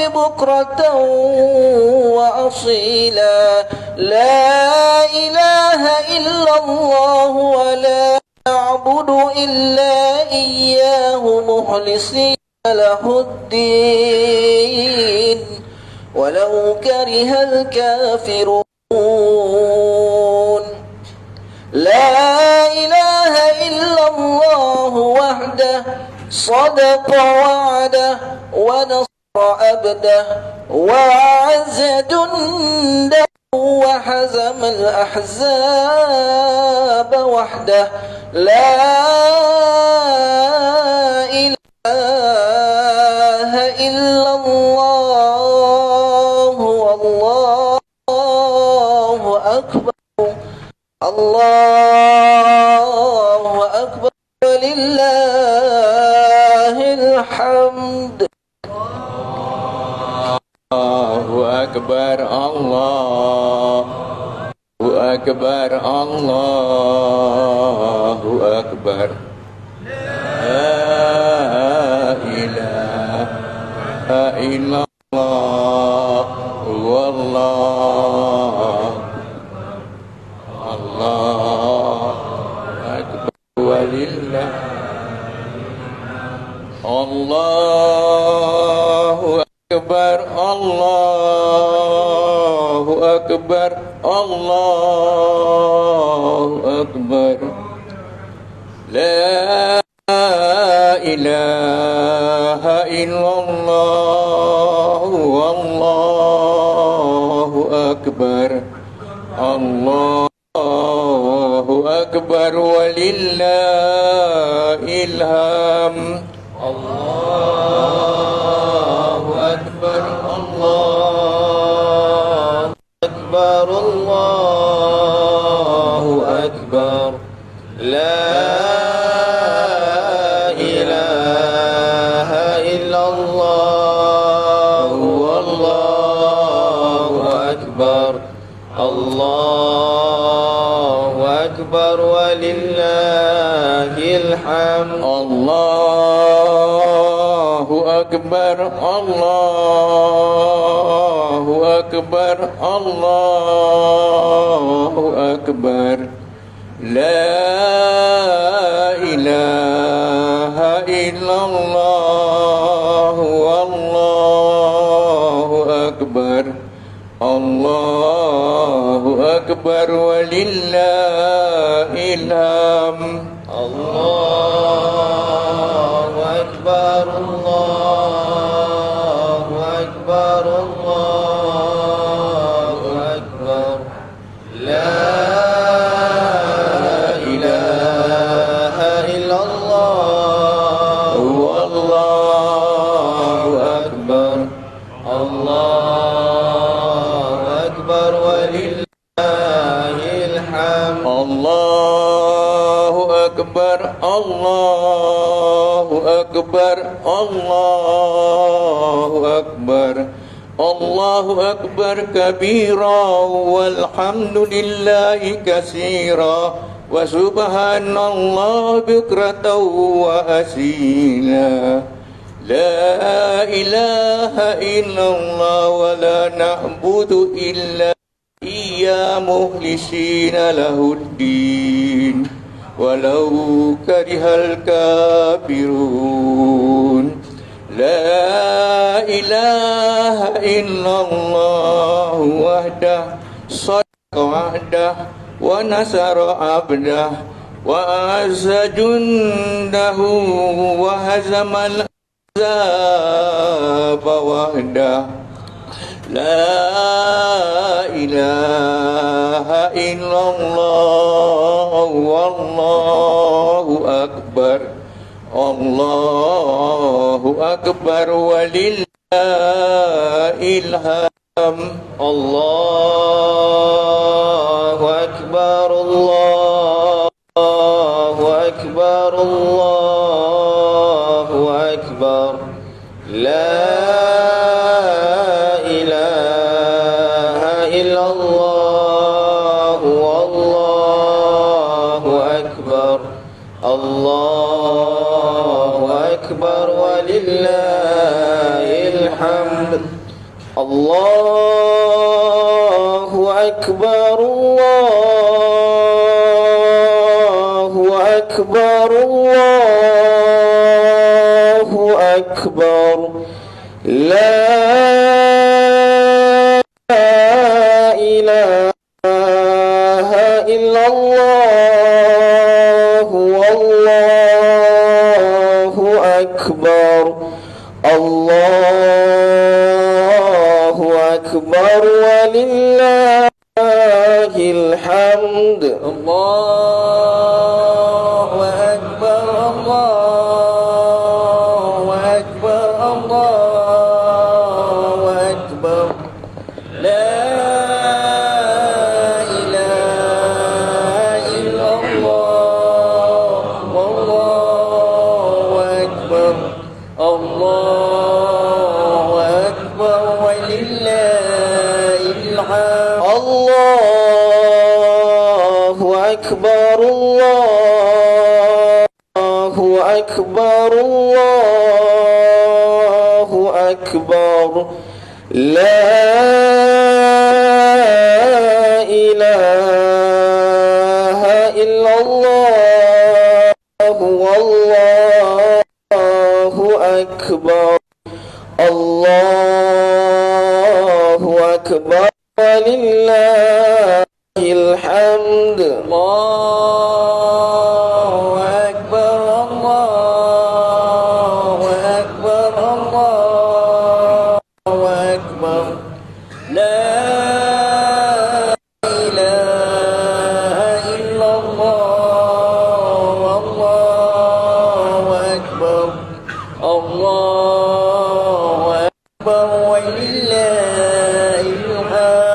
بكرة وأصيلا لا إله إلا الله ولا نعبد إلا إياه مخلصين له الدين ولو كره الكافرون لا إله إلا الله وحده صدق وعده ونصر عبده وأعز جنده وحزم الأحزاب وحده لا إله إلا الله والله أكبر الله أكبر ولله الحمد الله أكبر الله أكبر الله أكبر لا إله إلا الله والله الله أكبر ولله الله أكبر الله أكبر الله أكبر لا إله إلا الله والله أكبر الله أكبر ولله الحمد الله أكبر الله أكبر الله أكبر لا إله إلا الله والله أكبر الله أكبر ولله الحمد الله أكبر الله أكبر الله أكبر لا إله إلا الله والله أكبر الله أكبر ولله الحمد الله أكبر الله أكبر الله أكبر لا إله إلا الله والله أكبر الله أكبر ولله الحمد الله أكبر الله أكبر الله أكبر الله أكبر كبيرا والحمد لله كثيرا وسبحان الله بكرة وأصيلا لا إله إلا الله ولا نعبد إلا إياه مخلصين له الدين ولو كره الكافرون لا إله إلا الله وحده صدق وعده ونصر عبده وأعز جنده وهزم الأحزاب وحده لا إله إلا الله والله أكبر الله أكبر ولله الحمد الله أكبر الله أكبر الله أكبر لا إله إلا الله والله أكبر الله أكبر ولله الحمد Allahu Akbar, Allahu Akbar, Allahu Akbar. La ilaha illallah, wallahu akbar. Allahu akbar walillahil hamd. Allahu Akbar, Allahu Akbar, Allahu Akbar. La ilaha illallah, wallahu akbar. Allahu akbar walillahil hamd. Allahu akbar, Allahu akbar, Allahu akbar. La ilaha illallah, wallahu akbar. Allahu akbar walillahil hamd. Allahu akbar, Allahu akbar, Allahu akbar. La ilaha illallah, wallahu akbar. Allahu akbar walillahil hamd.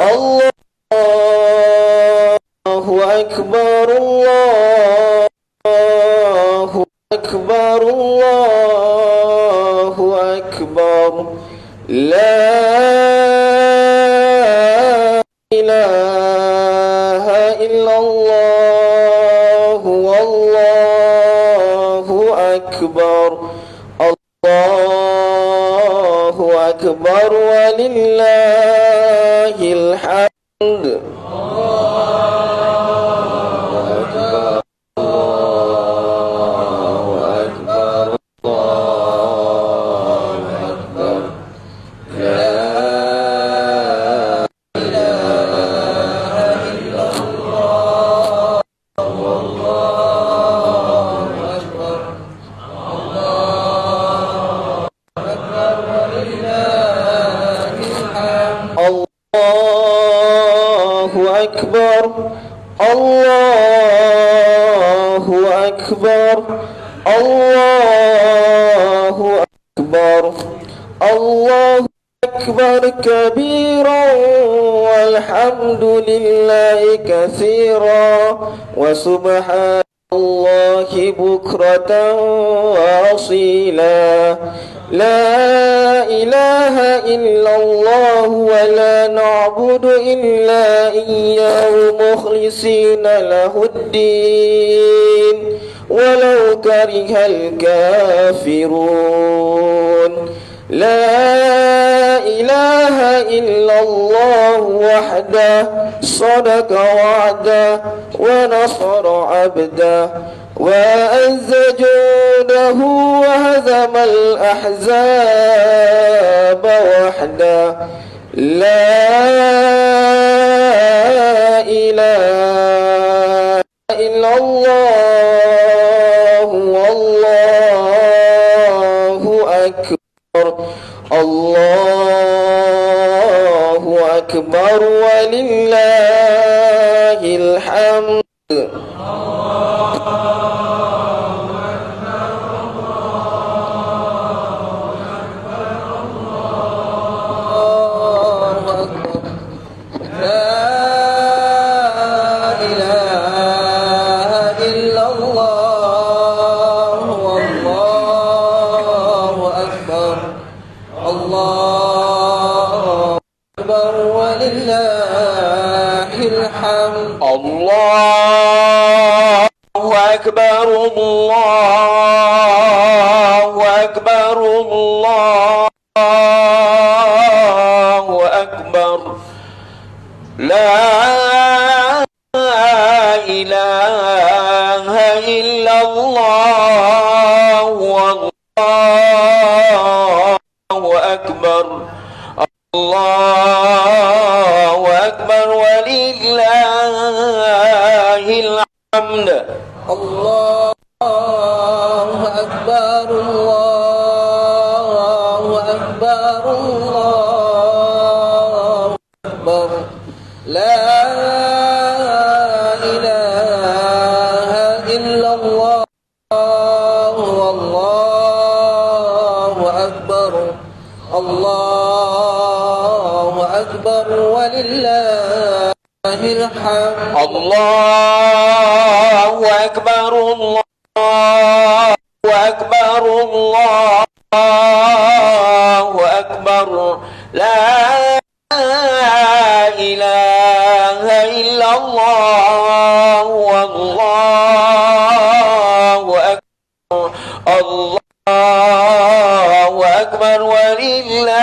Allahu akbar, Allahu akbar, Allahu akbar. La ilaha illallah, wallahu akbar. Allahu akbar walillahil hamd. Allahu akbar, Allahu akbar, Allahu akbar. Allahu akbar kabiran walhamdulillahi katsiran wa subhanallahi bukratan wa asila. La ilaha illallah wa la na'budu illa iyyahu mukhlisina lahuddin walau karihal kafirun. La ilaha illallah wahdah sadaqa wa'dah wa nasara 'abdah wa azza judahu wa hazama al-ahzaba wahdah. La ilaha illallah, wallahu akbar. Allahu akbar walillahil hamd. La ilaha illallah, wallahu Allahu Akbar walillahil hamd. Allahu Akbar, Allahu Akbar, Allahu Akbar. La ilaha illallah, Allahu Akbar, Allahu Akbar walillahil hamd. Allahu Akbar, Allahu Akbar, Allahu Akbar. La ilaha illallah, wallahu akbar. Allahu Akbar walillahil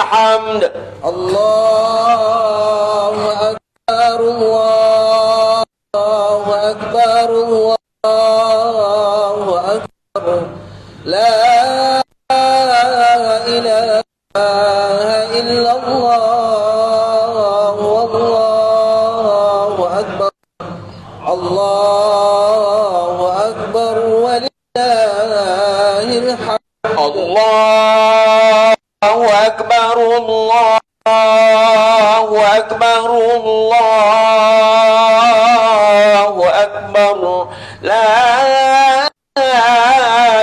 hamd. Allahu Akbar, Allahu Akbar, Allahu Akbar. La ilaha illallah, wallahu akbar. Allahu Akbar walillahil hamd. Allahu Akbar, Allahu Akbar, Allahu Akbar. La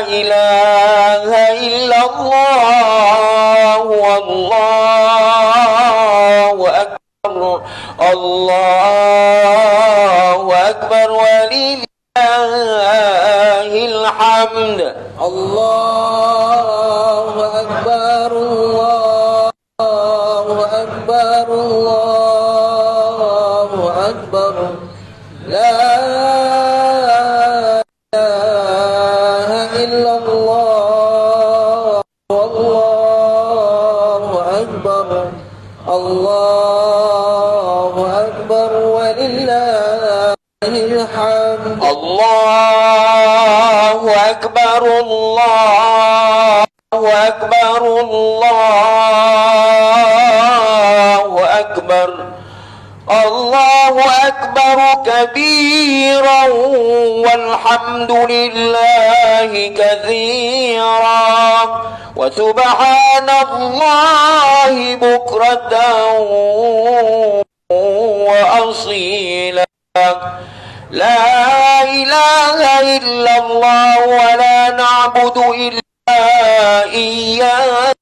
ilaha illallah, wallahu akbar. Allahu Akbar walillahil hamd. Allahu Akbar, Allahu Akbar, Allahu Akbar. La ilaha illallah, wallahu akbar. Allahu Akbar walillahil hamd. Allahu Akbar, Allahu Akbar, Allahu Akbar. Allahu Akbar kabiran walhamdulillahi katsiran wa subhanallahi bukratan wa asila. La ilaha illallah wa la na'budu illa iyyah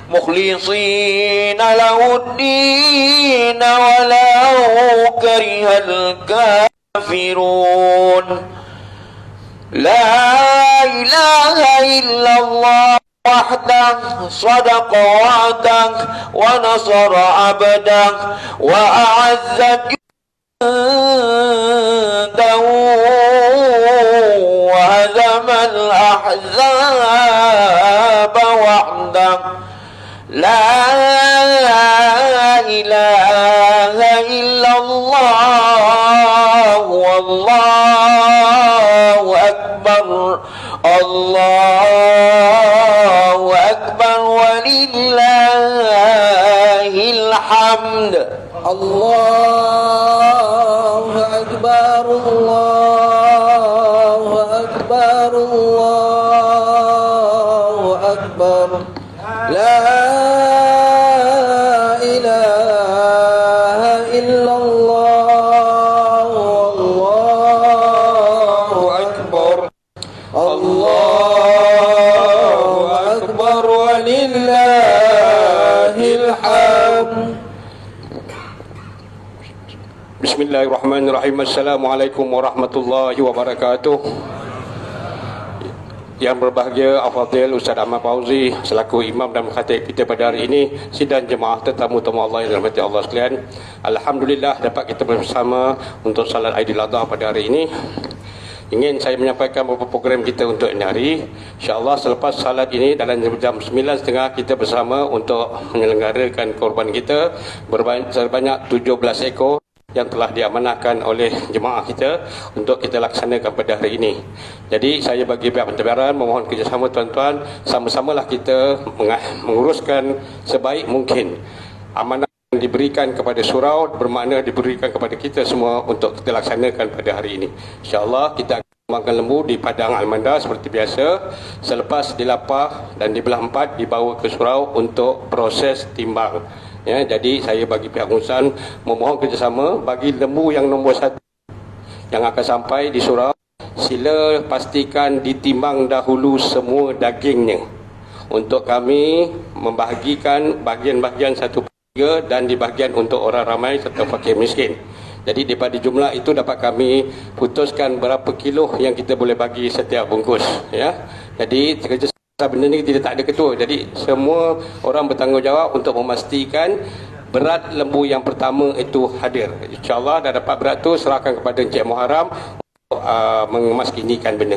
مخلصين له الدين ولو كره الكافرون. لا إله إلا الله وحده صدق وعده ونصر عبده وأعز جنده وهزم الأحزاب وحده. لا إله إلا الله والله أكبر. الله أكبر ولله الحمد. الله أكبر، الله أكبر، الله أكبر. لا إله إلا الله، والله أكبر. الله أكبر ولله الحمد. Bismillahirrahmanirrahim. Assalamualaikum warahmatullahi wabarakatuh. Yang berbahagia Al-Fadhil Ustaz Ahmad Fauzi selaku imam dan khatib kita pada hari ini, sidang jemaah tetamu-tetamu Allah yang dirahmati Allah sekalian. Alhamdulillah dapat kita bersama untuk salat Aidiladha pada hari ini. Ingin saya menyampaikan beberapa program kita untuk ini hari. InsyaAllah selepas salat ini dalam jam 9.30 kita bersama untuk menyelenggarakan korban kita sebanyak 17 ekor yang telah diamanahkan oleh jemaah kita untuk kita laksanakan pada hari ini. Jadi saya bagi pihak pentadbiran memohon kerjasama tuan-tuan, sama-samalah kita menguruskan sebaik mungkin amanah yang diberikan kepada surau, bermakna diberikan kepada kita semua untuk kita laksanakan pada hari ini. InsyaAllah kita akan kembangkan lembu di Padang Almanda seperti biasa. Selepas dilapah dan dibelah empat, dibawa ke surau untuk proses timbang. Ya, jadi saya bagi pihak pengurusan memohon kerjasama bagi lembu yang nombor 1 yang akan sampai di surau, sila pastikan ditimbang dahulu semua dagingnya untuk kami membahagikan bahagian-bahagian 1/3 dan dibahagian untuk orang ramai serta fakir miskin. Jadi daripada jumlah itu dapat kami putuskan berapa kilo yang kita boleh bagi setiap bungkus, ya. Jadi kerja benda ni tidak tak ada ketua. Jadi semua orang bertanggungjawab untuk memastikan berat lembu yang pertama itu hadir. InsyaAllah dah dapat berat tu serahkan kepada Encik Muharram untuk memaskinikan benda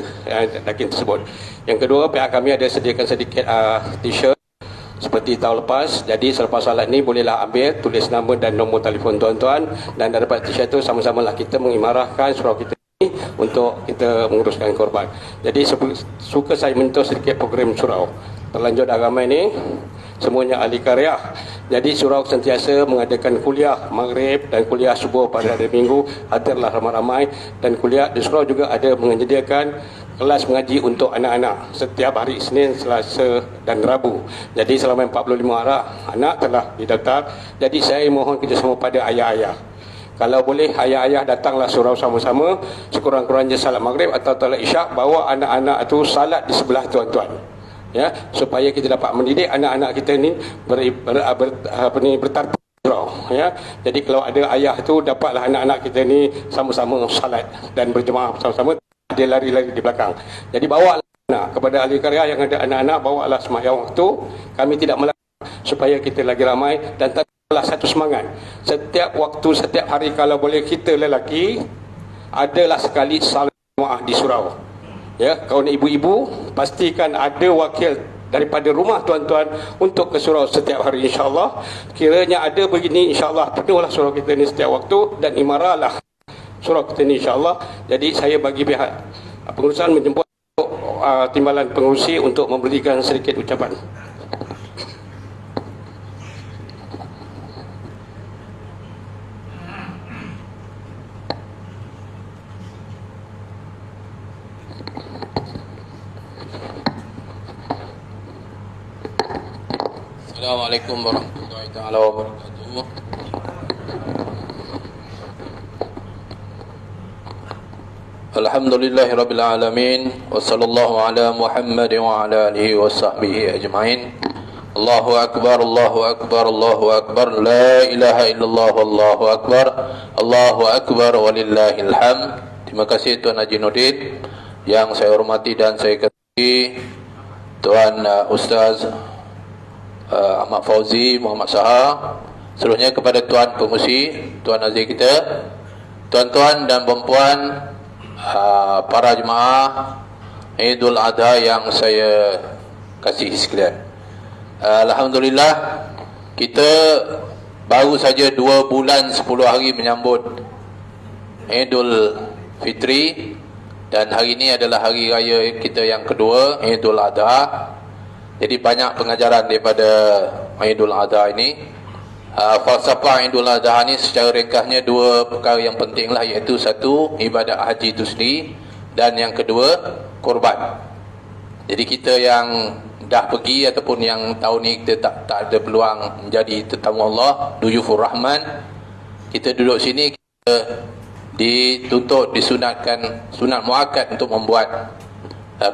daging tersebut. Yang kedua, pihak kami ada sediakan sedikit t-shirt seperti tahun lepas. Jadi selepas solat ni bolehlah ambil, tulis nama dan nombor telefon tuan-tuan, dan dah dapat t-shirt tu sama-samalah kita mengimarahkan surau kita untuk kita menguruskan korban. Jadi suka saya menyentuh sedikit program surau. Terlanjur dah ramai ni, semuanya ahli karya. Jadi surau sentiasa mengadakan kuliah maghrib dan kuliah subuh pada hari Minggu. Hadirlah ramai-ramai, dan kuliah di surau juga ada menyediakan kelas mengaji untuk anak-anak setiap hari Isnin, Selasa dan Rabu. Jadi selama 45 hari anak telah didaftar. Jadi saya mohon kerjasama pada ayah-ayah. Kalau boleh ayah-ayah datanglah surau sama-sama, sekurang-kurangnya salat maghrib atau salat isyak, bawa anak-anak itu salat di sebelah tuan-tuan, ya, supaya kita dapat mendidik anak-anak kita ni bertaraf surau, ya. Jadi kalau ada ayah tu, dapatlah anak-anak kita ni sama-sama salat dan berjemaah sama-sama, dia lari-lari di belakang. Jadi bawa anak kepada ahli karya yang ada anak-anak, bawalah sembahyang waktu, kami tidak melarang, supaya kita lagi ramai dan satu semangat. Setiap waktu, setiap hari kalau boleh kita lelaki adalah sekali salat jemaah di surau. Ya, kawan ibu-ibu pastikan ada wakil daripada rumah tuan-tuan untuk ke surau setiap hari, insya-Allah. Kiranya ada begini, insya-Allah penuhlah surau kita ni setiap waktu dan imarahlah surau kita ni, insya-Allah. Jadi saya bagi pihak pengurusan menjemput timbalan pengurusi untuk memberikan sedikit ucapan. Assalamualaikum warahmatullahi taala wabarakatuh. Alhamdulillahirabbil alamin wa sallallahu ala Muhammad wa ala alihi wa sahbihi ajmain. Allahu akbar, Allahu akbar, Allahu akbar, la ilaha illallah, wallahu akbar, Allahu akbar walillahil hamd. Terima kasih Tuan Haji Nurdin yang saya hormati dan saya kasihi, Tuan Ustaz Ahmad Fauzi, Muhammad Saha, seluruhnya kepada Tuan Pengurusi, Tuan Azir kita, tuan-tuan dan perempuan, para jemaah Idul Adha yang saya kasihi sekalian. Alhamdulillah, kita baru saja 2 bulan 10 hari menyambut Idul Fitri, dan hari ini adalah hari raya kita yang kedua, Idul Adha. Jadi banyak pengajaran daripada Idul Adha ini. Falsafah Idul Adha ini secara ringkasnya 2 perkara yang penting lah, iaitu satu, ibadat haji itu sendiri, dan yang kedua, korban. Jadi kita yang dah pergi ataupun yang tahun ni kita tak ada peluang menjadi tetamu Allah, Duyufur Rahman, kita duduk sini, kita dituntut, disunatkan sunat muakkad untuk membuat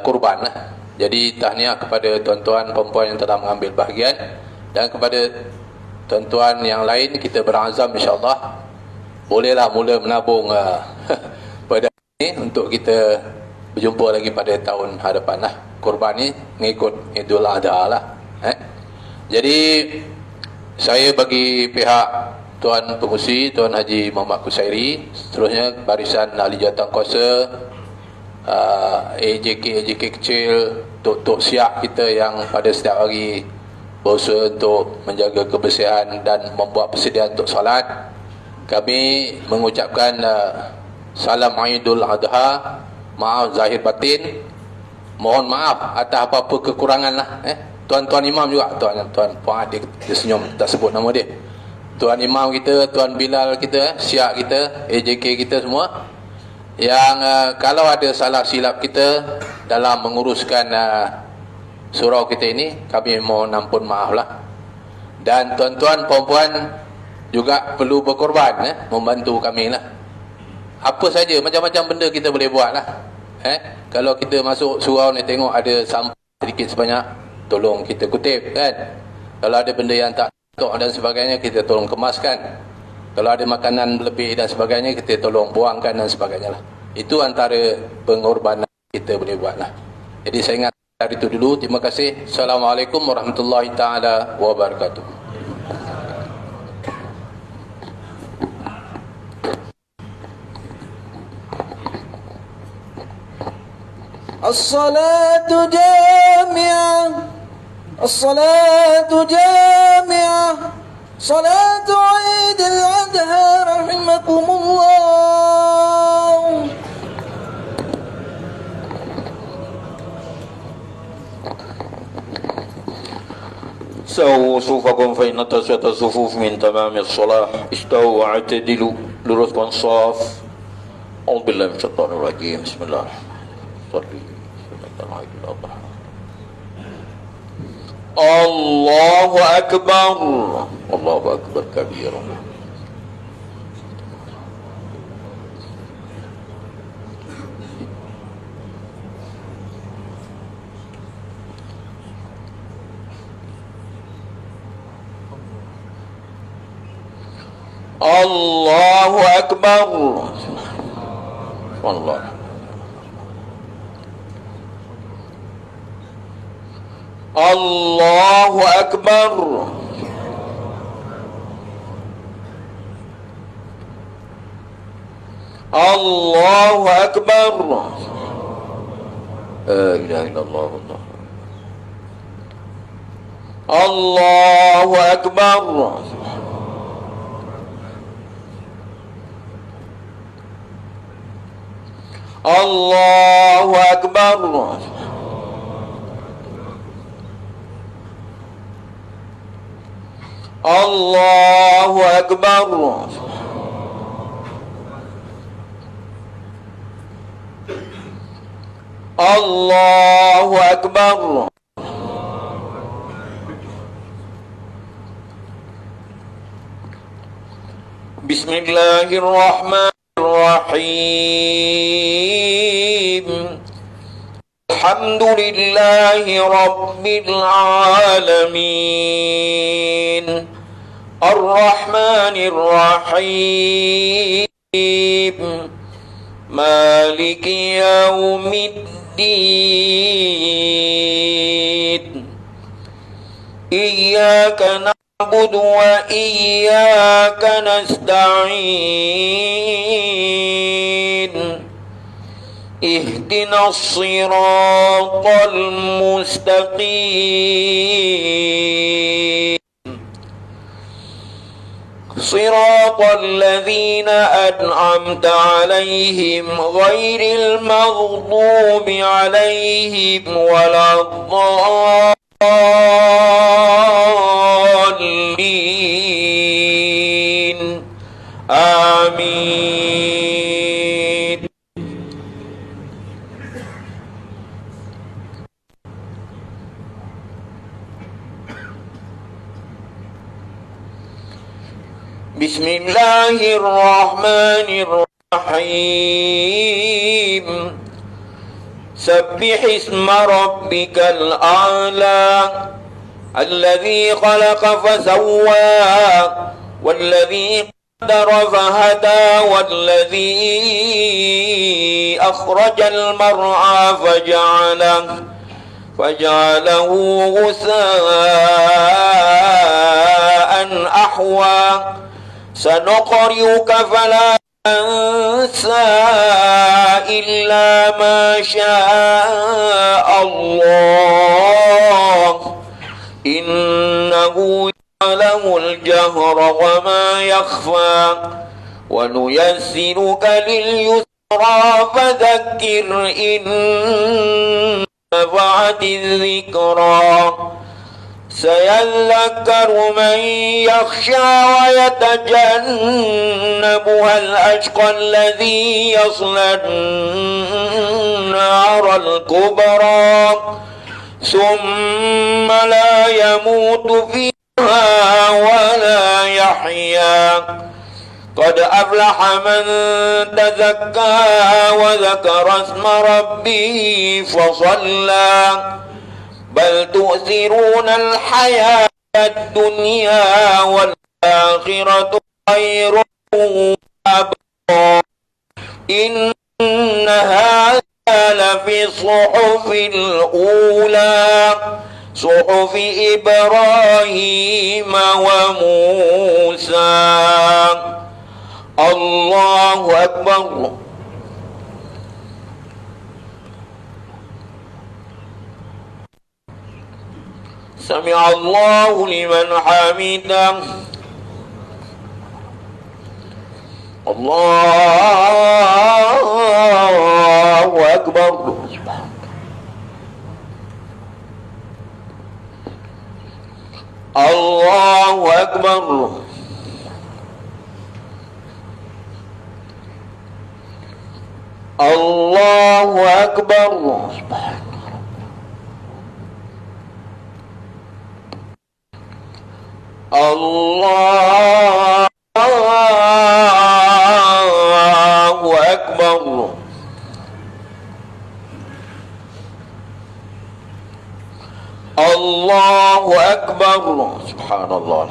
korban lah. Jadi tahniah kepada tuan-tuan perempuan yang telah mengambil bahagian, dan kepada tuan-tuan yang lain, kita berazam insya-Allah bolehlah mula menabung pada ini untuk kita berjumpa lagi pada tahun hadapan lah. Korban ni mengikut Idul Adha lah. Jadi saya bagi pihak Tuan Pengurusi, Tuan Haji Muhammad Kusairi, seterusnya barisan ahli jawatankuasa, AJK kecil, tok-tok siap kita yang pada setiap hari berusaha untuk menjaga kebersihan dan membuat persediaan untuk solat, kami mengucapkan salam Aidul Adha, maaf zahir batin, mohon maaf atas apa-apa kekurangan lah. Tuan-tuan imam juga, tuan Puan dia senyum, tak sebut nama dia. Tuan imam kita, Tuan Bilal kita, Syiak kita, AJK kita semua, yang kalau ada salah silap kita dalam menguruskan surau kita ini, kami mohon ampun maaf lah. Dan tuan-tuan, puan-puan juga perlu berkorban, membantu kami lah. Apa saja, macam-macam benda kita boleh buat lah. Kalau kita masuk surau ni tengok ada sampah sedikit sebanyak, tolong kita kutip kan. Kalau ada benda yang tak tok dan sebagainya, kita tolong kemaskan. Kalau ada makanan lebih dan sebagainya, kita tolong buangkan dan sebagainya lah. Itu antara pengorbanan kita boleh buat lah. Jadi saya ingat dari itu dulu. Terima kasih. Assalamualaikum warahmatullahi ta'ala wabarakatuh. الصلاة جامعة الصلاة جامعة صلاة عيد الأضحى رحمكم الله. سووا صفوفكم فإن تسوية الصفوف من تمام الصلاة. استووا واعتدلوا. luruskan صف. أعوذ بالله من الشيطان الرجيم. بسم الله الرحمن الرحيم. الله أكبر. الله أكبر كبيرا. الله أكبر. والله الله أكبر. الله أكبر. لا إله إلا الله. الله أكبر. الله أكبر. الله أكبر. الله أكبر. بسم الله الرحمن الرحيم. الحمد لله رب العالمين. الرحمن الرحيم. مالك يوم الدين. إياك نعبد وإياك نستعين. اهدنا الصراط المستقيم. صراط الذين أنعمت عليهم غير المغضوب عليهم ولا الضالين. آمين. بسم الله الرحمن الرحيم. سبح اسم ربك الأعلى الذي خلق فسوى والذي قدر فهدى والذي أخرج المرعى فجعله غثاء أحوى. سنقرئك فلا تنسى إلا ما شاء الله إنه يعلم الجهر وما يخفى. ونيسرك لليسرى فذكر إن نفعت الذكرى سيذكر من يخشى ويتجنبها الأشقى الذي يصلى النار الكبرى ثم لا يموت فيها ولا يحيا قد أفلح من تزكى وذكر اسم ربه فصلى بل تؤثرون الحياة الدنيا والآخرة خير وأبقى إن هذا لفي الصحف الأولى صحف إبراهيم وموسى. الله أكبر. سمع الله لمن حمده. الله أكبر. الله أكبر. الله أكبر. الله أكبر. الله أكبر. سبحان الله.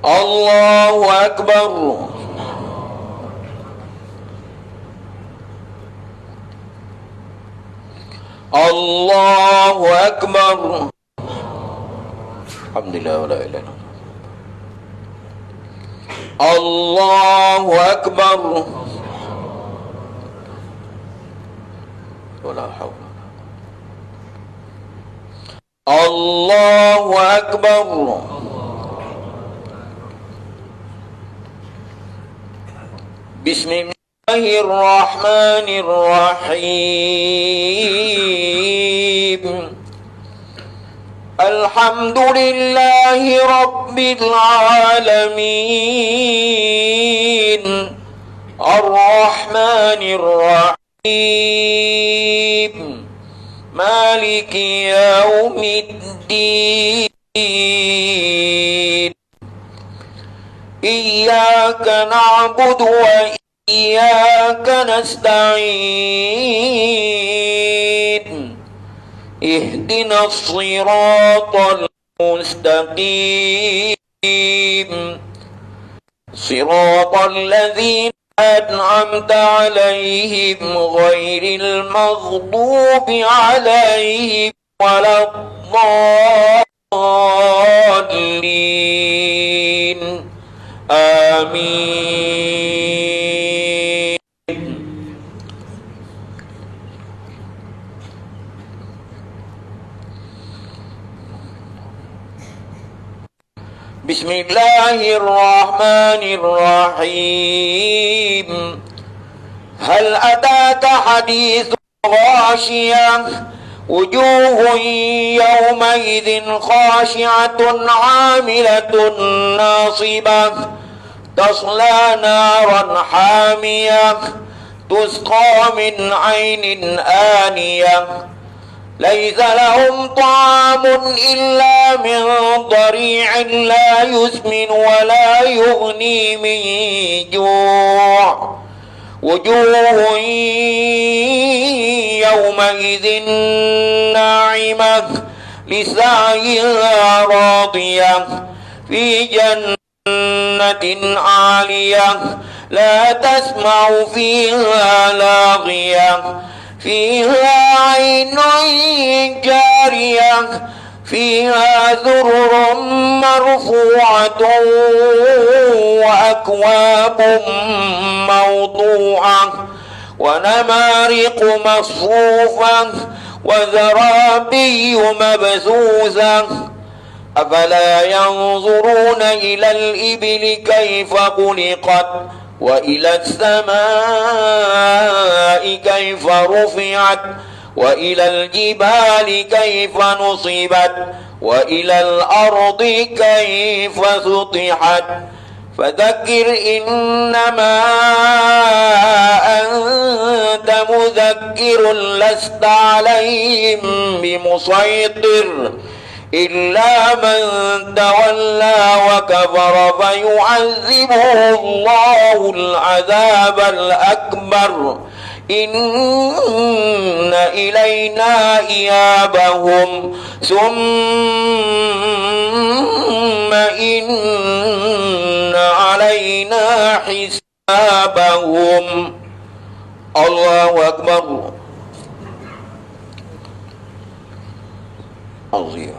الله أكبر. الله أكبر. الحمد لله ولا إله إلا الله. الله أكبر. ولا حول. الله أكبر. بسم الله الرحمن الرحيم. الحمد لله رب العالمين الرحمن الرحيم مالك يوم الدين. إياك نعبد وإياك نستعين. اهدنا الصراط المستقيم صراط الذين أنعمت عليهم غير المغضوب عليهم ولا الضالين. آمين. بسم الله الرحمن الرحيم. هل أتاك حديث غاشية وجوه يومئذ خاشعة عاملة ناصبة تصلى نارا حامية تسقى من عين آنية ليس لهم طعام إلا من ضريع لا يسمن ولا يغني من جوع وجوه يومئذ ناعمة لسعيها راضية في جنة عالية لا تسمع فيها لاغية فيها عين جارية فيها ذرر مرفوعة وأكواب موضوعة ونمارق مصفوفة وزرابي مبثوثة أفلا ينظرون إلى الإبل كيف خلقت وإلى السماء كيف رفعت وإلى الجبال كيف نصبت وإلى الأرض كيف سطحت فذكر إنما أنت مذكر لست عليهم بمسيطر إلا من تولى وكفر فيعذبه الله العذاب الأكبر إن إلينا إيابهم ثم إن علينا حسابهم. الله أكبر. عظيم.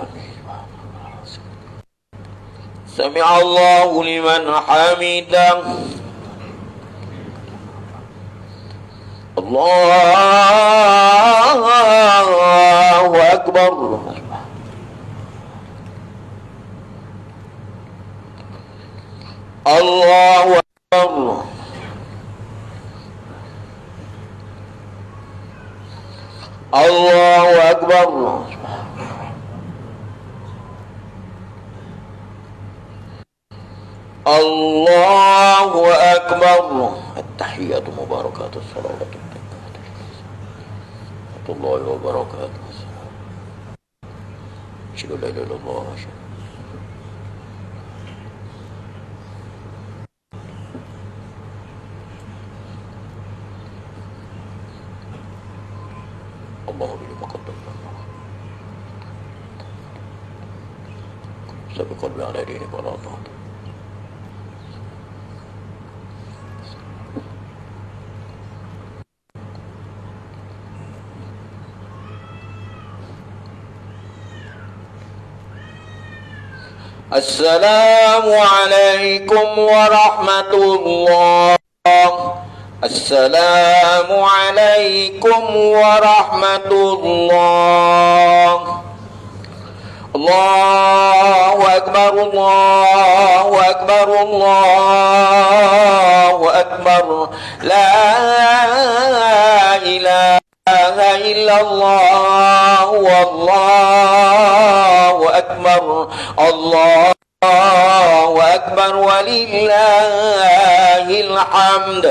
سمع الله لمن حمده. الله أكبر. الله أكبر. الله أكبر. الله أكبر. التحيات مباركات الصلوات ورحمة الله وبركاته. أشهد أن لا إله إلا الله. الله لما قدمنا سبق قلبي على دينك ولا طاعتك. السلام عليكم ورحمة الله. السلام عليكم ورحمة الله. الله أكبر. الله أكبر. الله أكبر. لا إله إلا الله والله أكبر. الله أكبر ولله الحمد.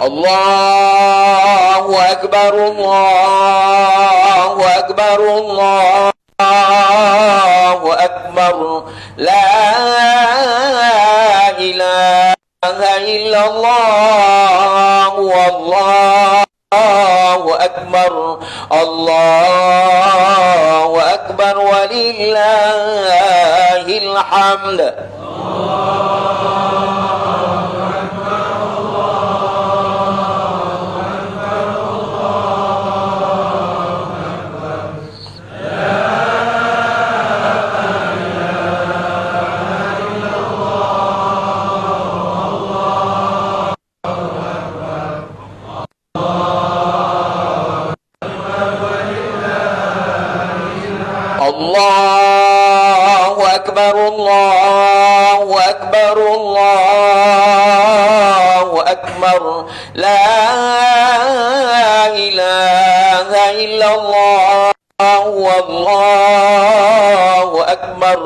الله أكبر. الله أكبر. الله أكبر. لا إله إلا الله والله أكبر. الله أكبر ولله الحمد. الله أكبر. الله أكبر. الله أكبر. لا إله إلا الله والله أكبر.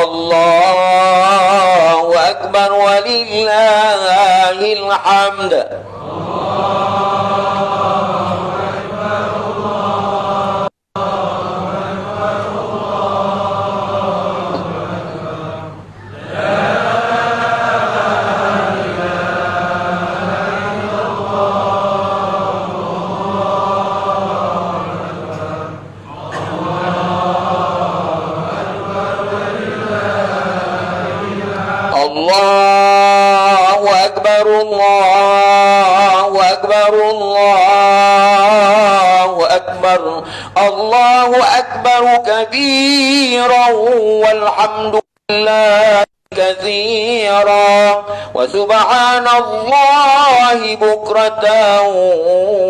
الله أكبر ولله الحمد. الله أكبر الله أكبر كبيرا والحمد لله كثيرا وسبحان الله بكرة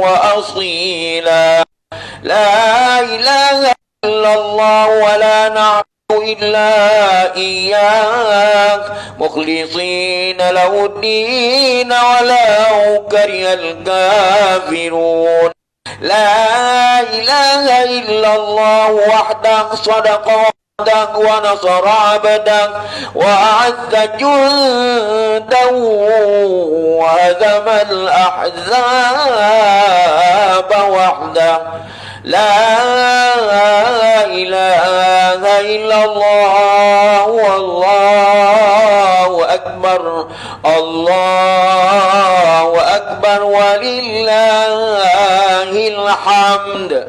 وأصيلا لا إله إلا الله ولا نعبد إلا إياك مخلصين له الدين ولو كره الكافرون لا إله إلا الله وحده صدق وعده ونصر عبده وأعز جنده وهزم الأحزاب وحده لا إله إلا الله والله أكبر الله أكبر ولله الحمد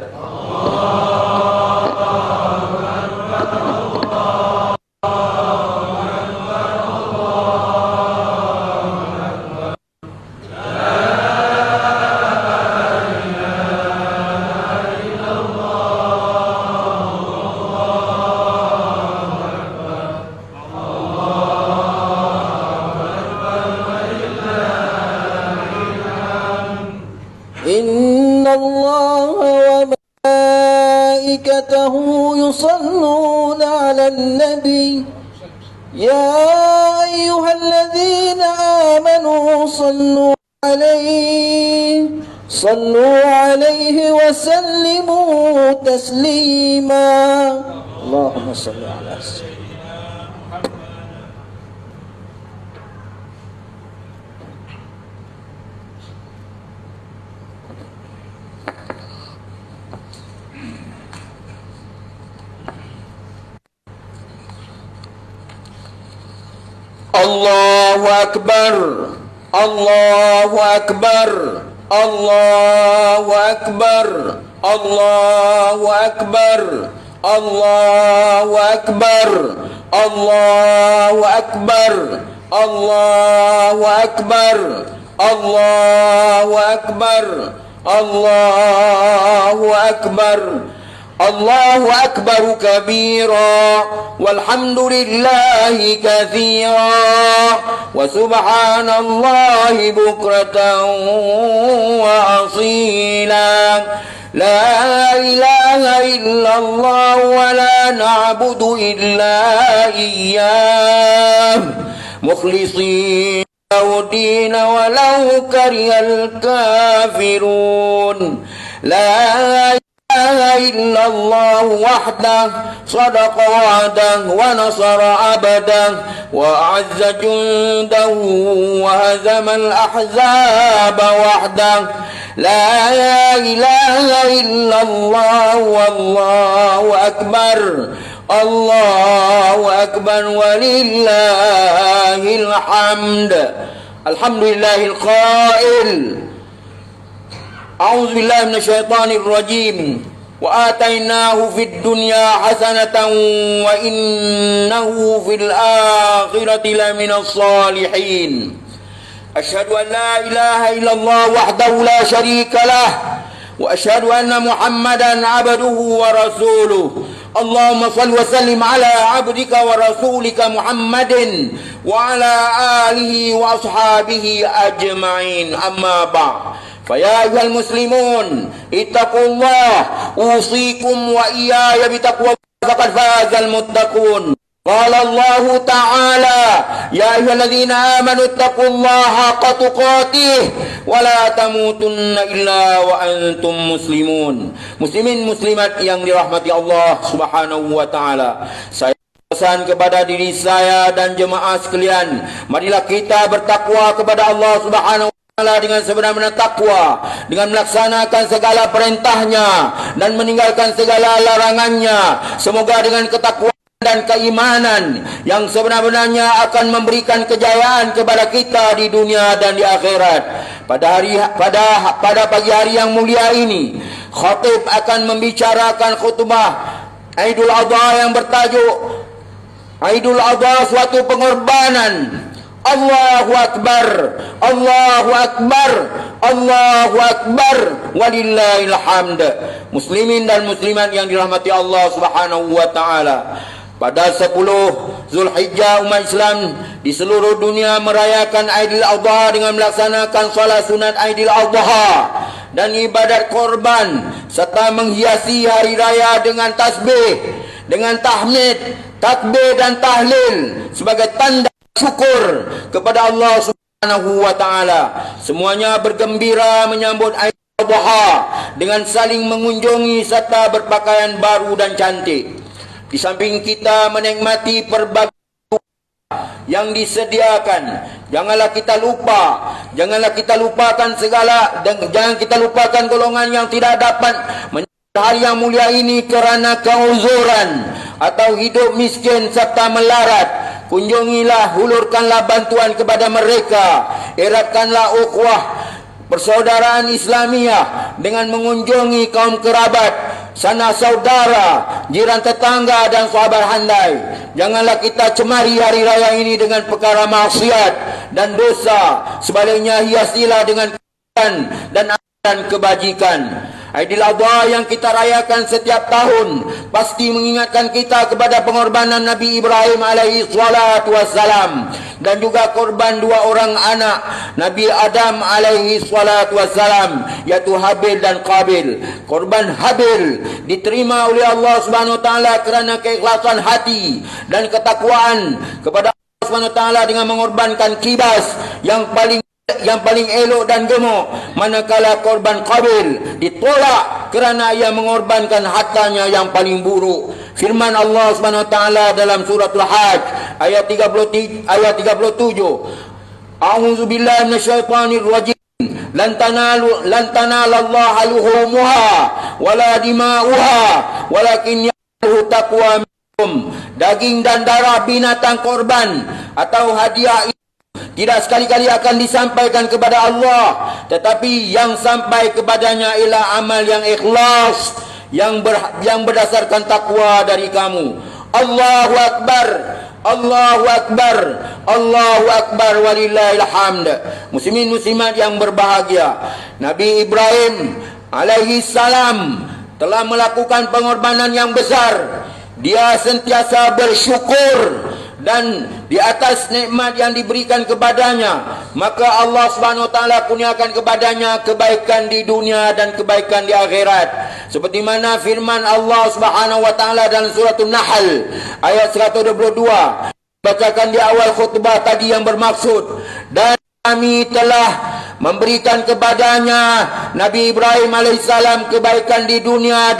إن الله وملائكته يصلون على النبي يا أيها الذين آمنوا صلوا عليه وسلموا تسليما اللهم صل على سيدنا الله أكبر الله أكبر الله أكبر الله أكبر الله أكبر الله أكبر الله أكبر الله أكبر الله أكبر الله أكبر كبيرا والحمد لله كثيرا وسبحان الله بكرة وأصيلا لا إله إلا الله ولا نعبد إلا إياه مخلصين له الدين ولو كره الكافرون لا إله إلا الله وحده صدق وعده ونصر عبده وأعز جنده وهزم الأحزاب وحده لا إله إلا الله والله أكبر الله أكبر ولله الحمد الحمد لله القائل أعوذ بالله من الشيطان الرجيم وآتيناه في الدنيا حسنة وإنه في الآخرة لمن الصالحين أشهد أن لا إله إلا الله وحده لا شريك له وأشهد أن محمدا عبده ورسوله اللهم صل وسلم على عبدك ورسولك محمد وعلى آله وأصحابه أجمعين أما بعد فيا أيها المسلمون اتقوا الله أوصيكم وإياي بتقوى الله فقد فاز المتقون قال الله تعالى يا أيها الذين آمنوا اتقوا الله حق تقاته ولا تموتن إلا وأنتم مسلمون muslimin muslimat yang dirahmati Allah Subhanahu wa taala. Saya pesan kepada diri saya dan jemaah sekalian, marilah kita bertakwa kepada Allah Subhanahu wa taala dengan sebenar-benar takwa, dengan melaksanakan segala perintahnya dan meninggalkan segala larangannya. Semoga dengan ketakwaan dan keimanan yang sebenar-benarnya akan memberikan kejayaan kepada kita di dunia dan di akhirat. Pada pagi hari yang mulia ini, khatib akan membicarakan khutbah Aidul Adha yang bertajuk Aidul Adha, suatu pengorbanan Allahu Akbar, Allahu Akbar, Allahu Akbar, walillahil hamd. Muslimin dan muslimat yang dirahmati Allah Subhanahu wa taala, pada 10 Zulhijjah umat Islam di seluruh dunia merayakan Aidil Adha dengan melaksanakan salat sunat Aidil Adha dan ibadat korban, serta menghiasi hari raya dengan tasbih, dengan tahmid, takbir dan tahlil sebagai tanda syukur kepada Allah Subhanahu wa taala. Semuanya bergembira menyambut Aidil Adha dengan saling mengunjungi serta berpakaian baru dan cantik. Di samping kita menikmati berbagai yang disediakan, janganlah kita lupakan segala, dan jangan kita lupakan golongan yang tidak dapat menyambut hari yang mulia ini kerana keuzuran atau hidup miskin serta melarat. Kunjungilah, hulurkanlah bantuan kepada mereka, eratkanlah ukhuwah persaudaraan Islamiyah dengan mengunjungi kaum kerabat, sanak saudara, jiran tetangga dan sahabat handai. Janganlah kita cemari hari raya ini dengan perkara maksiat dan dosa. Sebaliknya hiasilah dengan kebaikan dan kebajikan. Aidil Adha yang kita rayakan setiap tahun pasti mengingatkan kita kepada pengorbanan Nabi Ibrahim alaihi salatu wassalam, dan juga korban 2 orang anak Nabi Adam alaihi salatu wassalam, yaitu Habil dan Qabil. Korban Habil diterima oleh Allah Subhanahu wa taala kerana keikhlasan hati dan ketakwaan kepada Allah Subhanahu wa taala dengan mengorbankan kibas yang paling elok dan gemuk, manakala korban Qabil ditolak kerana ia mengorbankan hartanya yang paling buruk. Firman Allah Subhanahu wa taala dalam suratul Hajj ayat 37, A'udzu billahi minasyaitonir rajim. Lan tanalallaha luhumuha wala dima'uha walakin yanaluhu taqwa minkum. Daging dan darah binatang korban atau hadiah tidak sekali-kali akan disampaikan kepada Allah, tetapi yang sampai kepadanya ialah amal yang ikhlas, yang berdasarkan takwa dari kamu. Allahu Akbar, Allahu Akbar, Allahu Akbar, walillahil hamd. Muslimin muslimat yang berbahagia, Nabi Ibrahim alaihi salam telah melakukan pengorbanan yang besar. Dia sentiasa bersyukur dan di atas nikmat yang diberikan kepadanya, maka Allah Subhanahu wa taala kurniakan kepadanya kebaikan di dunia dan kebaikan di akhirat. Seperti mana firman Allah Subhanahu wa taala dalam surah An-Nahl ayat 122, bacakan di awal khutbah tadi, yang bermaksud, dan kami telah memberikan kepadanya Nabi Ibrahim alaihissalam kebaikan di dunia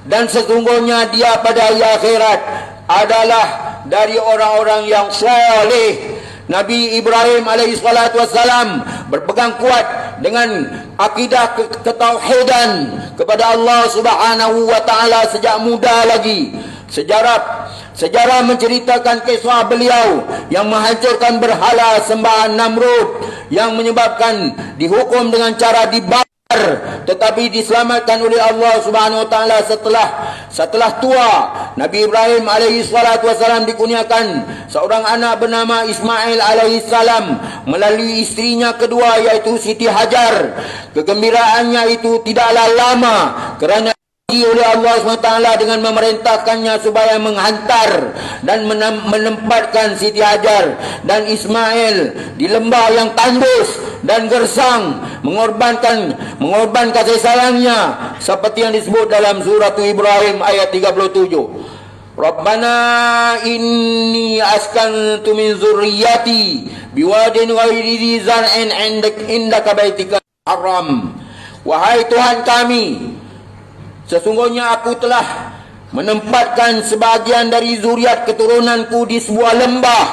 dan sesungguhnya dia pada hari akhirat adalah dari orang-orang yang saleh. Nabi Ibrahim alaihissalatu wassalam berpegang kuat dengan akidah ketauhidan kepada Allah Subhanahu wa taala sejak muda lagi. Sejarah menceritakan kisah beliau yang menghancurkan berhala sembahan Namrud, yang menyebabkan dihukum dengan cara dibakar, tetapi diselamatkan oleh Allah Subhanahu wa taala setelah tua. Nabi Ibrahim alaihi salatu wasallam dikurniakan seorang anak bernama Ismail alaihi salam melalui istrinya kedua, iaitu Siti Hajar. Kegembiraannya itu tidaklah lama kerana oleh Allah SWT dengan memerintahkannya supaya menghantar dan menempatkan Siti Hajar dan Ismail di lembah yang tandus dan gersang, mengorbankan kasih sayangnya seperti yang disebut dalam surah Ibrahim ayat 37. Rabbana inni askantu min zurriyyati biwadin ghairi dzi zar'in indaka baitikal haram. Wahai Tuhan kami, sesungguhnya aku telah menempatkan sebahagian dari zuriat keturunanku di sebuah lembah,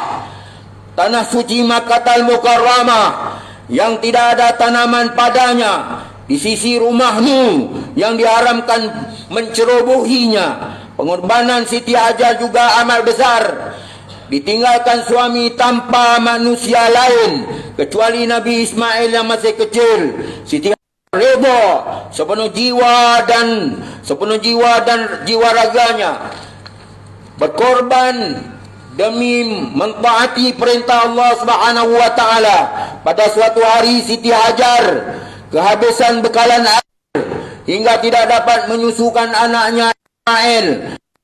tanah suci Makkatal Mukarramah, yang tidak ada tanaman padanya, di sisi rumahmu yang diharamkan mencerobohinya. Pengorbanan Siti Hajar juga amal besar. Ditinggalkan suami tanpa manusia lain kecuali Nabi Ismail yang masih kecil. Siti reda sepenuh jiwa dan jiwa raganya berkorban demi mentaati perintah Allah Subhanahu wa taala. Pada suatu hari Siti Hajar kehabisan bekalan air hingga tidak dapat menyusukan anaknya Ismail.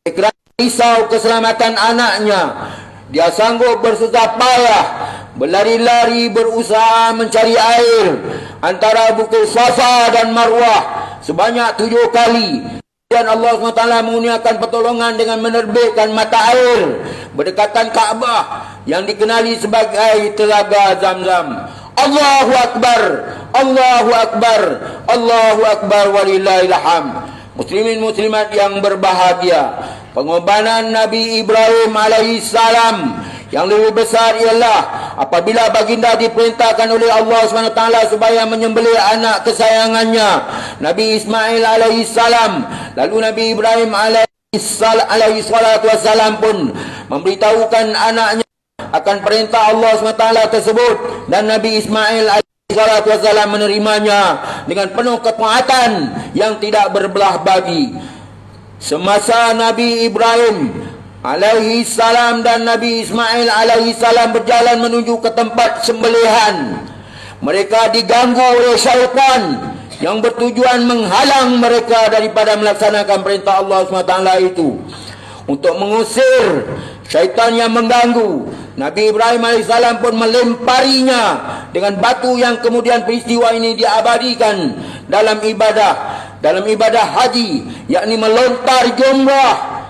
Kerana risau keselamatan anaknya, dia sanggup bersusah payah berlari-lari berusaha mencari air antara bukit Safa dan Marwah sebanyak 7 kali. Dan Allah SWT mengurniakan pertolongan dengan menerbitkan mata air berdekatan Kaabah yang dikenali sebagai Telaga Zamzam. Allahu Akbar, Allahu Akbar, Allahu Akbar, walillahil hamd. Muslimin muslimat yang berbahagia, pengorbanan Nabi Ibrahim alaihissalam yang lebih besar ialah apabila baginda diperintahkan oleh Allah SWT supaya menyembelih anak kesayangannya Nabi Ismail alaihissalam. Lalu Nabi Ibrahim alaihissalam pun memberitahukan anaknya akan perintah Allah SWT tersebut, dan Nabi Ismail alaihissalam menerimanya dengan penuh ketaatan yang tidak berbelah bagi. Semasa Nabi Ibrahim alaihissalam dan Nabi Ismail alaihissalam berjalan menuju ke tempat sembelihan, mereka diganggu oleh syaitan yang bertujuan menghalang mereka daripada melaksanakan perintah Allah SWT itu. Untuk mengusir syaitan yang mengganggu, Nabi Ibrahim AS pun melemparinya dengan batu, yang kemudian peristiwa ini diabadikan dalam ibadah haji, yakni melontar jumrah.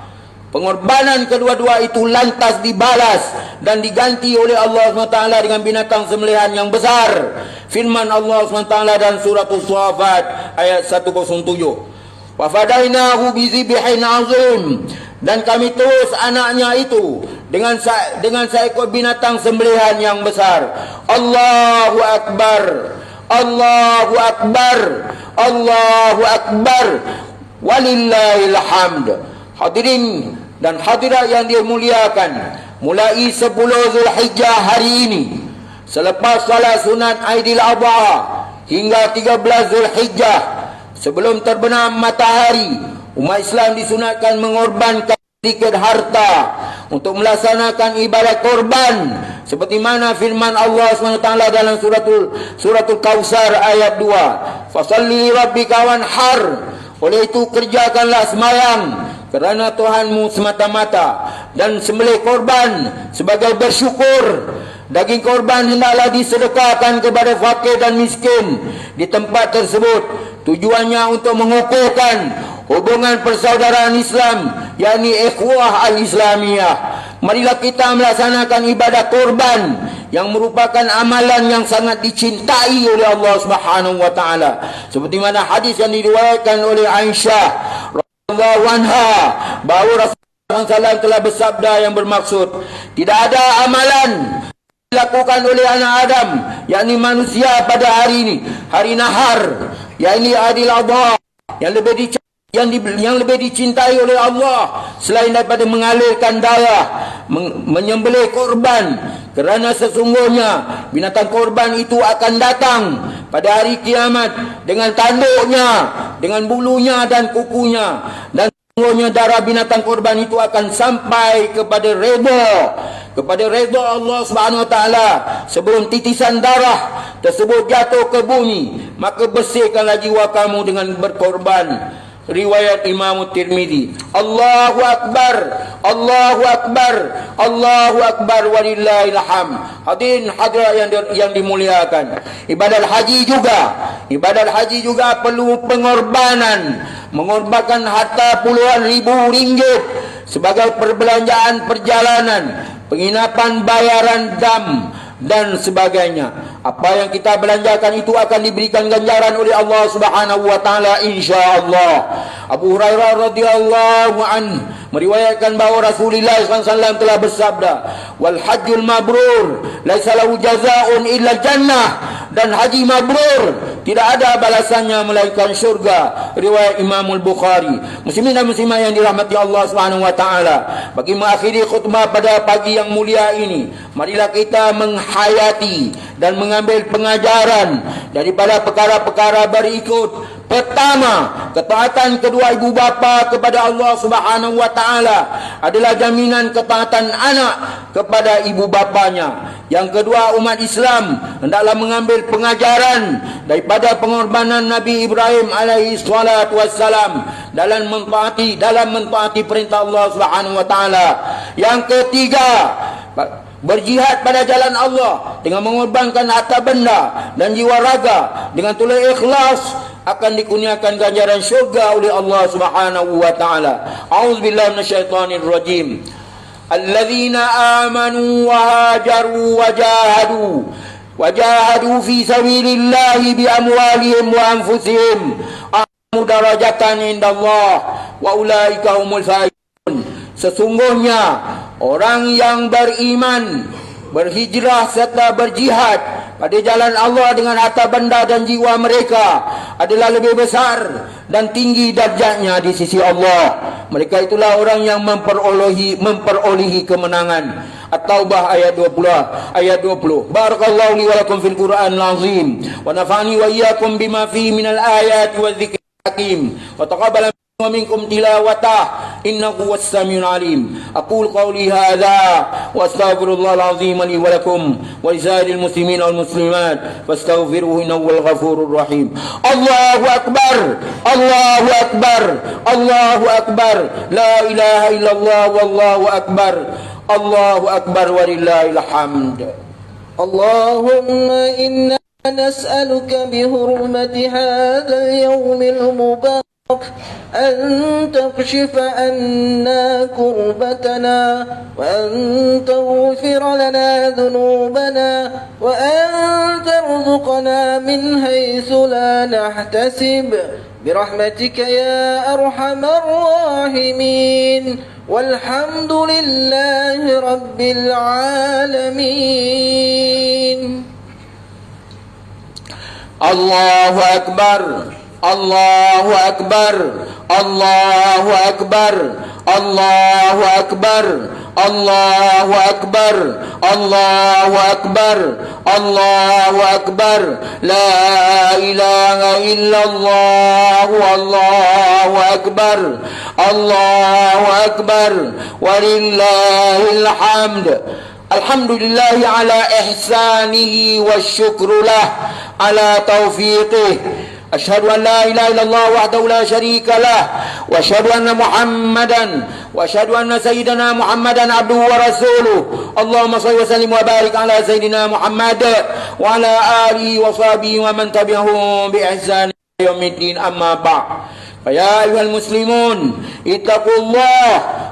Pengorbanan kedua-dua itu lantas dibalas dan diganti oleh Allah SWT dengan binatang sembelihan yang besar. Firman Allah SWT dan surah As-Saffat ayat 107. Wa fadainahu bizibhin azim, dan kami terus anaknya itu dengan seekor binatang sembelihan yang besar. Allahu Akbar, Allahu Akbar, Allahu Akbar, walillahil hamd. Hadirin dan hadirat yang dimuliakan, mulai 10 Zulhijjah hari ini, selepas salat sunat Aidil Adha hingga 13 Zulhijjah sebelum terbenam matahari, umat Islam disunatkan mengorbankan sedikit harta untuk melaksanakan ibadat korban, seperti mana firman Allah SWT dalam suratul Kautsar ayat 2. Fasalli rabbika wanhar, oleh itu kerjakanlah sembahyang kerana Tuhanmu semata-mata, dan sembelih korban sebagai bersyukur. Daging korban hendaklah disedekahkan kepada fakir dan miskin di tempat tersebut. Tujuannya untuk mengukuhkan hubungan persaudaraan Islam, yakni ikhwah al-Islamiyah. Marilah kita melaksanakan ibadah korban yang merupakan amalan yang sangat dicintai oleh Allah Subhanahu wa taala, seperti mana hadis yang diriwayatkan oleh Aisyah radhiyallahu anha bahawa Rasulullah SAW telah bersabda yang bermaksud, tidak ada amalan dilakukan oleh anak Adam, yakni manusia pada hari ini, hari nahar, yakni Aidil Adha, yang lebih dicintai oleh Allah selain daripada mengalirkan darah, menyembelih korban, kerana sesungguhnya binatang korban itu akan datang pada hari kiamat dengan tanduknya, dengan bulunya dan kukunya, dan sesungguhnya darah binatang korban itu akan sampai kepada redha Allah Subhanahu wa taala sebelum titisan darah tersebut jatuh ke bumi. Maka bersihkanlah jiwa kamu dengan berkorban. Riwayat Imam Tirmizi. Allahu Akbar, Allahu Akbar, Allahu Akbar, walillahil hamd. Hadirin hadirat yang dimuliakan, ibadat haji juga perlu pengorbanan. Mengorbankan harta puluhan ribu ringgit sebagai perbelanjaan perjalanan, penginapan, bayaran dam dan sebagainya. Apa yang kita belanjakan itu akan diberikan ganjaran oleh Allah Subhanahu wa taala, insyaallah. Abu Hurairah radhiyallahu anhu meriwayatkan bahawa Rasulullah SAW telah bersabda, wal hajjul mabrur laisa lahu jazaa'un illa jannah, dan haji mabrur tidak ada balasannya melainkan syurga. Riwayat Imam Al-Bukhari. Muslimin dan muslimat yang dirahmati Allah Subhanahu wa taala, bagi mengakhiri khutbah pada pagi yang mulia ini, marilah kita menghayati dan mengambil pengajaran daripada perkara-perkara berikut. Pertama, ketaatan kedua ibu bapa kepada Allah Subhanahu wa taala adalah jaminan ketaatan anak kepada ibu bapanya. Yang kedua, umat Islam hendaklah mengambil pengajaran daripada pengorbanan Nabi Ibrahim alaihi salatu wassalam dalam mentaati perintah Allah Subhanahu wa taala. Yang ketiga, berjihad pada jalan Allah dengan mengorbankan harta benda dan jiwa raga dengan tulus ikhlas akan dikurniakan ganjaran syurga oleh Allah Subhanahu wa taala. A'udzubillahi minasyaitonir rajim. Alladzina amanu wa hajaru wa jahadu fi sabilillahi bi amwalihim wa anfusihim a'lamu darajatan indallah wa ulaika humul faizun. Sesungguhnya orang yang beriman, berhijrah serta berjihad pada jalan Allah dengan harta benda dan jiwa mereka adalah lebih besar dan tinggi darjatnya di sisi Allah. Mereka itulah orang yang memperolehi kemenangan. At-Taubah ayat 20. Barakallahu li wa lakum fil Qur'anil azim wa nafa'ani wa iyyakum bima fihi minal ayati wadh-dhikril hakim wa taqabbala ومنكم تلاوته إنه هو السميع العليم. أقول قولي هذا وأستغفر الله العظيم لي ولكم ولسائر المسلمين والمسلمات فاستغفروه إنه هو الغفور الرحيم. الله أكبر الله أكبر الله أكبر لا إله إلا الله والله أكبر الله أكبر ولله الحمد. اللهم إنا نسألك بحرمة هذا اليوم المبارك أن تكشف عنا كربتنا وأن تغفر لنا ذنوبنا وأن ترزقنا من حيث لا نحتسب برحمتك يا أرحم الراحمين والحمد لله رب العالمين. الله أكبر الله أكبر الله أكبر الله أكبر الله أكبر الله أكبر الله أكبر لا إله إلا الله والله أكبر الله أكبر ولله الحمد. الحمد لله على إحسانه والشكر له على توفيقه. أشهد أن لا إله إلا الله وحده لا شريك له وأشهد أن سيدنا محمدا عبده ورسوله. اللهم صل وسلم وبارك على سيدنا محمد وعلى آله وصحبه ومن تبعهم بإحسان يوم الدين. أما بعد فيا أيها المسلمون اتقوا الله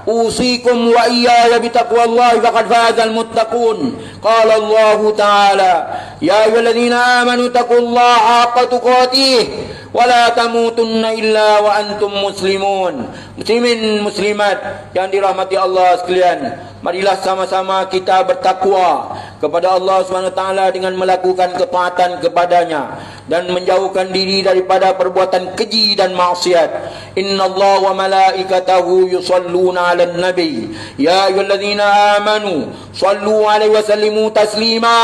أوصيكم وإياي بتقوى الله فقد فاز المتقون. قال الله تعالى يا أيها الذين آمنوا اتقوا الله حق تقاته ولا تموتن إلا وأنتم مسلمون. Muslimin muslimat yang dirahmati Allah sekalian, marilah sama-sama kita bertakwa kepada Allah SWT dengan melakukan ketaatan kepadanya dan menjauhkan diri daripada perbuatan keji dan maksiat. Innallaha wa malaikatahu yusalluna 'alan nabi ya ayyuhalladzina amanu sallu 'alaihi wa sallimu taslima.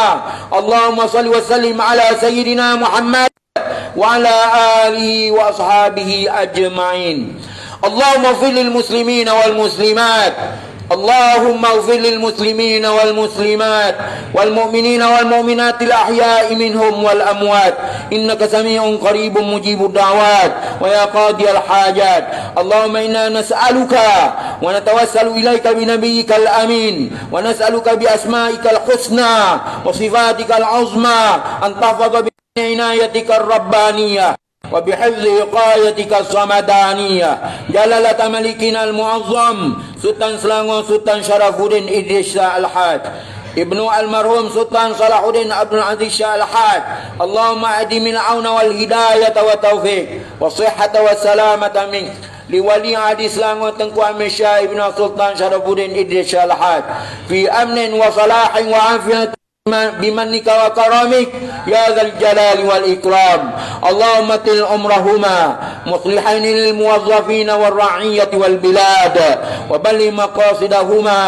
Allahumma salli wa sallim ala sayyidina Muhammad wa ala alihi wa ashabihi ajma'in. Allahumma ighfir lil muslimina wal muslimat. اللهم اغفر للمسلمين والمسلمات والمؤمنين والمؤمنات الأحياء منهم والأموات إنك سميع قريب مجيب الدعوات ويا قاضي الحاجات. اللهم إنا نسألك ونتوسل إليك بنبيك الأمين ونسألك بأسمائك الحسنى وصفاتك العظمى أن تحفظ بعنايتك الربانية وبحفظ وقايتك الصمدانية جلالة ملكنا المعظم Sultan Selangor Sultan Syarafuddin Idris Shah Al-Had Ibnu Almarhum Sultan Salahuddin Abdul Aziz Shah Al-Had. Allahumma adimil auna wal hidayata wa taufiq wa sihhata wa salamata mink liwali adi Selangor Tengku Amir Shah Ibnu Sultan Syarafuddin Idris Shah Al-Had fi amnin wa salahin wa afiyatin بمنك وكرمك يا ذا الجلال والإكرام. اللهم طل عمرهما مصلحين للموظفين والرعية والبلاد وبلغ مقاصدهما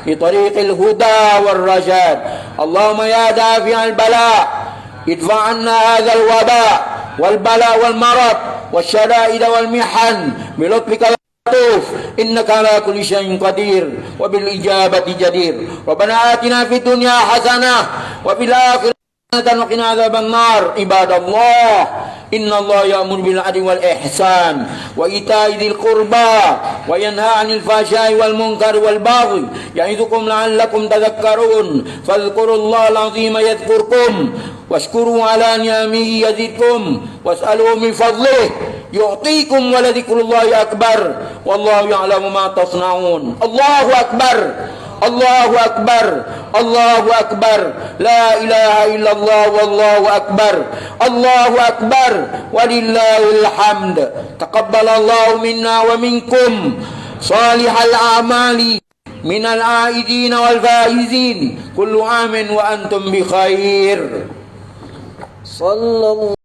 لطريق الهدى والرشاد. اللهم يا دافع البلاء ادفع عنا هذا الوباء والبلاء والمرض والشدائد والمحن بلطفك اللطوف إنك على كل شيء قدير وبالإجابة جدير. ربنا آتنا في الدنيا حسنة وفي الآخرة حسنة وقنا عذاب النار. عباد الله إن الله يأمر بالعدل والإحسان وإيتاء ذي القربى وينهى عن الفحشاء والمنكر والبغي يعظكم لعلكم تذكرون. فاذكروا الله العظيم يذكركم واشكروا على نعمه يزدكم واسألوا من فضله يعطيكم ولذكر الله أكبر والله يعلم ما تصنعون. الله أكبر الله أكبر الله أكبر لا إله إلا الله والله أكبر الله أكبر ولله الحمد. تقبل الله منا ومنكم صالح الأعمال من العائدين والفائزين. كل عام وأنتم بخير. صلى الله